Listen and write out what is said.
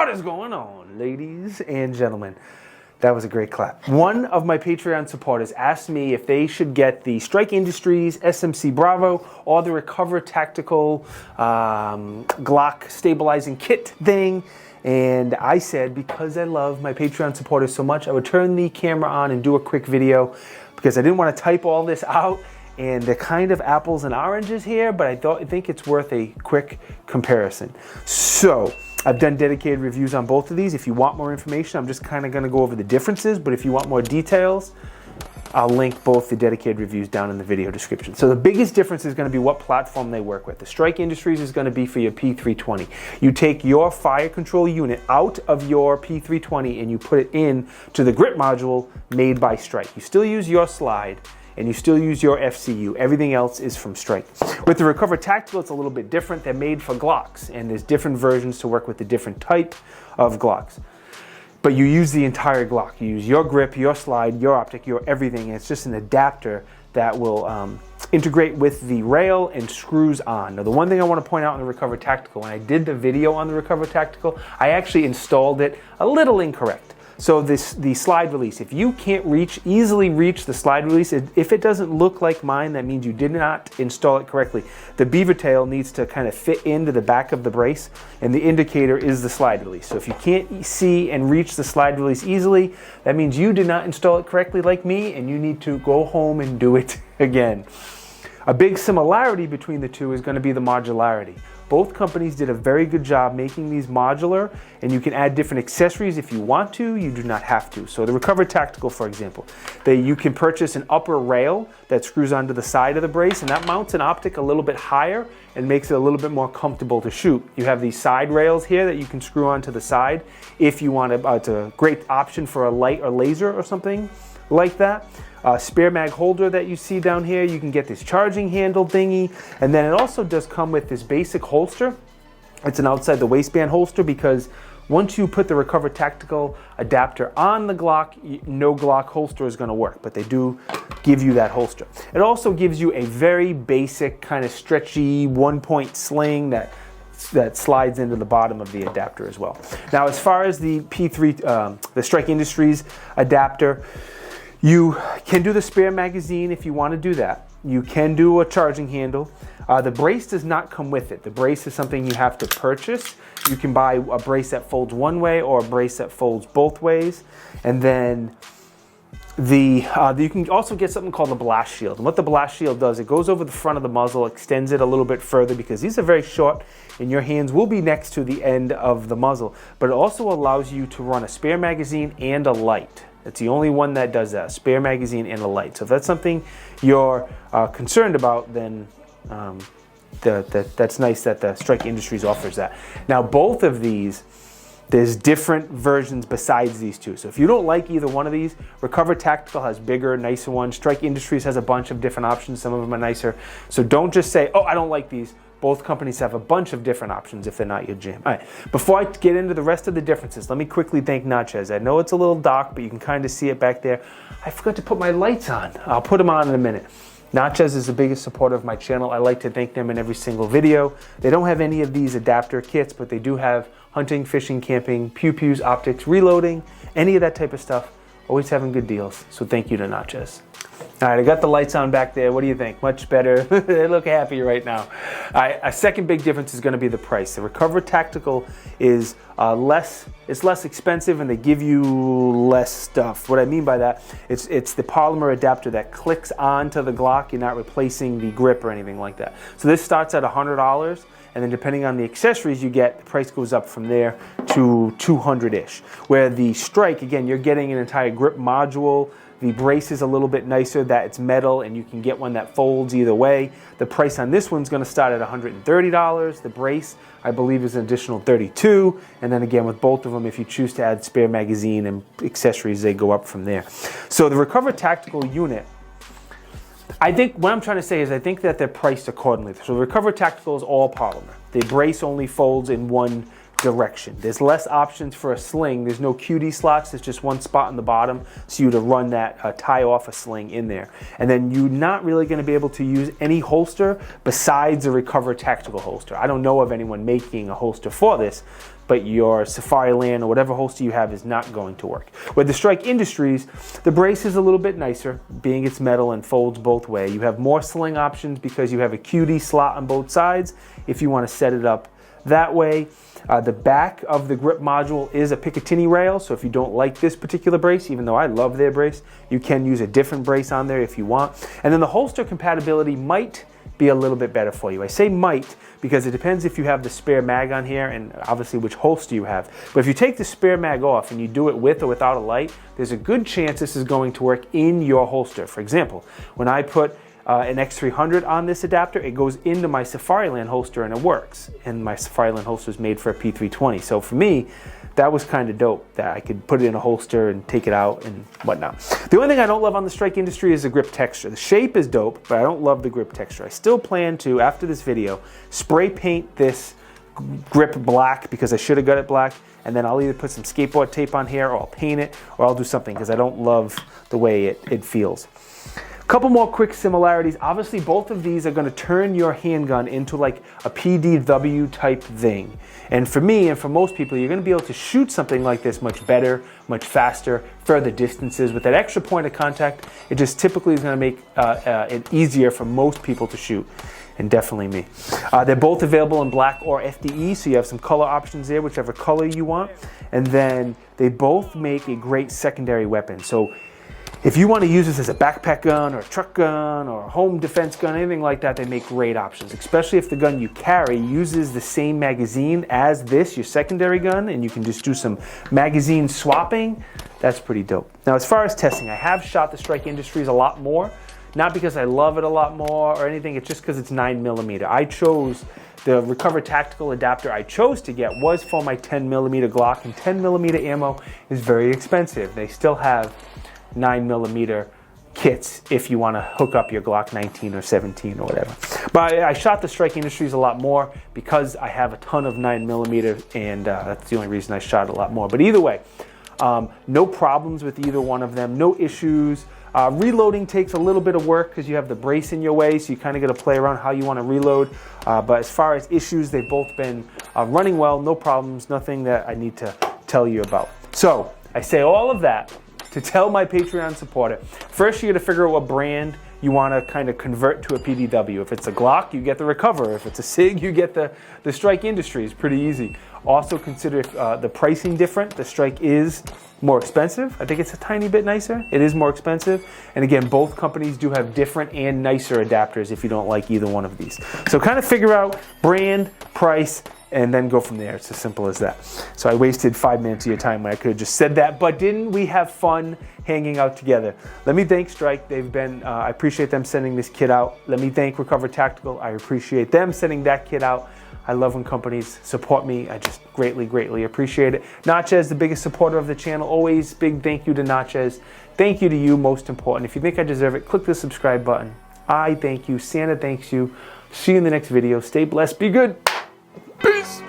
What is going on, ladies and gentlemen? That was a great clap. One of my Patreon supporters asked me if they should get the Strike Industries SMC Bravo or the Recover Tactical Glock stabilizing kit thing. And I said, because I love my Patreon supporters so much, I would turn the camera on and do a quick video because I didn't want to type all this out. And they're kind of apples and oranges here, but I think it's worth a quick comparison. So I've done dedicated reviews on both of these. If you want more information, I'm just kind of going to go over the differences, but if you want more details, I'll link both the dedicated reviews down in the video description. So the biggest difference is going to be what platform they work with. The Strike Industries is going to be for your P320. You take your fire control unit out of your P320 and you put it in to the grip module made by Strike. You still use your slide and you still use your FCU. Everything else is from Strike. With the Recover Tactical, it's a little bit different. They're made for Glocks, and there's different versions to work with the different type of Glocks. But you use the entire Glock. You use your grip, your slide, your optic, your everything, and it's just an adapter that will integrate with the rail and screws on. Now, the one thing I want to point out in the Recover Tactical, when I did the video on the Recover Tactical, I actually installed it a little incorrect. So the slide release, if you can't easily reach the slide release, if it doesn't look like mine, that means you did not install it correctly. The beaver tail needs to kind of fit into the back of the brace, and the indicator is the slide release. So if you can't see and reach the slide release easily, that means you did not install it correctly like me, and you need to go home and do it again. A big similarity between the two is going to be the modularity. Both companies did a very good job making these modular, and you can add different accessories if you want to. You do not have to. So the Recover Tactical, for example, you can purchase an upper rail that screws onto the side of the brace, and that mounts an optic a little bit higher and makes it a little bit more comfortable to shoot. You have these side rails here that you can screw onto the side if you want to. It's a great option for a light or laser or something like that. Spare mag holder that you see down here, you can get this charging handle thingy, and then it also does come with this basic holster. It's an outside the waistband holster, because once you put the Recover Tactical adapter on the Glock, no Glock holster is going to work, but they do give you that holster. It also gives you a very basic kind of stretchy 1-point sling that slides into the bottom of the adapter as well. Now, as far as the the Strike Industries adapter, you can do the spare magazine if you want to do that. You can do a charging handle. The brace does not come with it. The brace is something you have to purchase. You can buy a brace that folds one way or a brace that folds both ways. And then you can also get something called the blast shield. And what the blast shield does, it goes over the front of the muzzle, extends it a little bit further, because these are very short and your hands will be next to the end of the muzzle. But it also allows you to run a spare magazine and a light. It's the only one that does that, spare magazine and a light. So if that's something you're concerned about, then that's nice that the Strike Industries offers that. Now, both of these, there's different versions besides these two. So if you don't like either one of these, Recover Tactical has bigger, nicer ones. Strike Industries has a bunch of different options. Some of them are nicer. So don't just say, oh, I don't like these. Both companies have a bunch of different options if they're not your jam. All right, before I get into the rest of the differences, let me quickly thank Natchez. I know it's a little dark, but you can kind of see it back there. I forgot to put my lights on. I'll put them on in a minute. Natchez is the biggest supporter of my channel. I like to thank them in every single video. They don't have any of these adapter kits, but they do have hunting, fishing, camping, pew-pews, optics, reloading, any of that type of stuff. Always having good deals, so thank you to Natchez. All right, I got the lights on back there. What do you think? Much better. They look happy right now. All right, a second big difference is going to be the price. The Recover Tactical is less expensive, and they give you less stuff. What I mean by that, it's the polymer adapter that clicks onto the Glock. You're not replacing the grip or anything like that. So this starts at $100, and then depending on the accessories you get, the price goes up from there to $200-ish. Where the Strike, again, you're getting an entire grip module. The brace is a little bit nicer, that it's metal, and you can get one that folds either way. The price on this one's going to start at $130. The brace, I believe, is an additional $32. And then again, with both of them, if you choose to add spare magazine and accessories, they go up from there. So the Recover Tactical unit, I think what I'm trying to say is I think that they're priced accordingly. So the Recover Tactical is all polymer. The brace only folds in one direction. There's less options for a sling. There's no QD slots. There's just one spot on the bottom so you to run that, tie off a sling in there. And then you're not really going to be able to use any holster besides a Recover tactical holster. I don't know of anyone making a holster for this, but your Safariland or whatever holster you have is not going to work. With the Strike Industries, the brace is a little bit nicer, being it's metal and folds both way. You have more sling options because you have a QD slot on both sides if you want to set it up that way. The back of the grip module is a Picatinny rail, so if you don't like this particular brace, even though I love their brace, you can use a different brace on there if you want. And then the holster compatibility might be a little bit better for you. I say might because it depends if you have the spare mag on here and obviously which holster you have. But if you take the spare mag off and you do it with or without a light, there's a good chance this is going to work in your holster. For example, when I put an X300 on this adapter, it goes into my Safariland holster and it works. And my Safariland holster is made for a P320. So for me, that was kind of dope that I could put it in a holster and take it out and whatnot. The only thing I don't love on the Strike Industry is the grip texture. The shape is dope, but I don't love the grip texture. I still plan to, after this video, spray paint this grip black because I should have got it black, and then I'll either put some skateboard tape on here or I'll paint it or I'll do something because I don't love the way it feels. Couple more quick similarities. Obviously, both of these are going to turn your handgun into like a PDW type thing. And for me and for most people, you're going to be able to shoot something like this much better, much faster, further distances. With that extra point of contact, it just typically is going to make it easier for most people to shoot, and definitely me. They're both available in black or FDE, so you have some color options there, whichever color you want. And then they both make a great secondary weapon. So if you want to use this as a backpack gun or a truck gun or a home defense gun, anything like that, they make great options, especially if the gun you carry uses the same magazine as this, your secondary gun, and you can just do some magazine swapping. That's pretty dope. Now, as far as testing, I have shot the Strike Industries a lot more, not because I love it a lot more or anything, it's just because it's 9mm. I chose the Recover tactical adapter I chose to get was for my 10mm Glock, and 10mm ammo is very expensive. They still have 9mm kits if you want to hook up your Glock 19 or 17 or whatever. But I shot the Strike Industries a lot more because I have a ton of 9mm, and that's the only reason I shot a lot more. But either way, no problems with either one of them, no issues. Reloading takes a little bit of work because you have the brace in your way, so you kind of got to play around how you want to reload. But as far as issues, they've both been running well, no problems, nothing that I need to tell you about. So I say all of that to tell my Patreon supporter, first you got to figure out what brand you want to kind of convert to a PDW. If it's a Glock, you get the Recover. If it's a SIG, you get the Strike Industries. Pretty easy. Also consider if the pricing different. The Strike is more expensive. I think it's a tiny bit nicer. It is more expensive. And again, both companies do have different and nicer adapters if you don't like either one of these. So kind of figure out brand, price, and then go from there. It's as simple as that. So I wasted 5 minutes of your time when I could have just said that, but didn't we have fun hanging out together? Let me thank Strike. They've been, I appreciate them sending this kit out. Let me thank Recover Tactical. I appreciate them sending that kit out. I love when companies support me. I just greatly, greatly appreciate it. Natchez, the biggest supporter of the channel. Always big thank you to Natchez. Thank you to you, most important. If you think I deserve it, click the subscribe button. I thank you. Santa thanks you. See you in the next video. Stay blessed. Be good. Peace.